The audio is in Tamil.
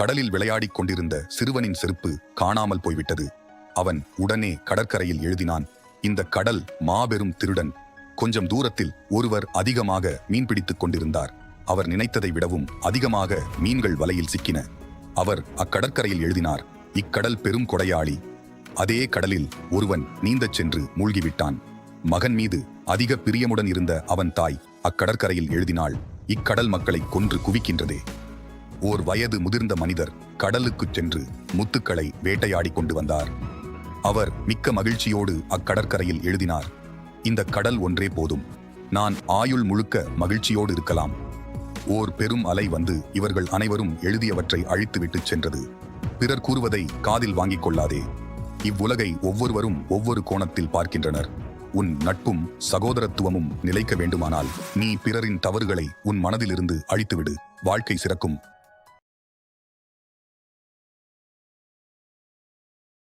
கடலில் விளையாடிக் கொண்டிருந்த சிறுவனின் செருப்பு காணாமல் போய்விட்டது. அவன் உடனே கடற்கரையில் எழுதினான், இந்த கடல் மாபெரும் திருடன். கொஞ்சம் தூரத்தில் ஒருவர் அதிகமாக மீன் பிடித்துக் கொண்டிருந்தார். அவர் நினைத்ததை விடவும் அதிகமாக மீன்கள் வலையில் சிக்கின. அவர் அக்கடற்கரையில் எழுதினார், இக்கடல் பெரும் கொடையாளி. அதே கடலில் ஒருவன் நீந்தச் சென்று மூழ்கிவிட்டான். மகன் மீது அதிக பிரியமுடன் இருந்த அவன் தாய் அக்கடற்கரையில் எழுதினாள், இக்கடல் மக்களை கொன்று குவிக்கின்றதே. ஓர் வயது முதிர்ந்த மனிதர் கடலுக்குச் சென்று முத்துக்களை வேட்டையாடி கொண்டு வந்தார். அவர் மிக்க மகிழ்ச்சியோடு அக்கடற்கரையில் எழுதினார், இந்த கடல் ஒன்றே போதும், நான் ஆயுள் முழுக்க மகிழ்ச்சியோடு இருக்கலாம். ஓர் பெரும் அலை வந்து இவர்கள் அனைவரும் எழுதியவற்றை அழித்துவிட்டுச் சென்றது. பிறர் கூறுவதை காதில் வாங்கிக் கொள்ளாதே. இவ்வுலகை ஒவ்வொருவரும் ஒவ்வொரு கோணத்தில் பார்க்கின்றனர். உன் நட்பும் சகோதரத்துவமும் நிலைக்க வேண்டுமானால் நீ பிறரின் தவறுகளை உன் மனதிலிருந்து அழித்துவிடு. வாழ்க்கை சிறக்கும்.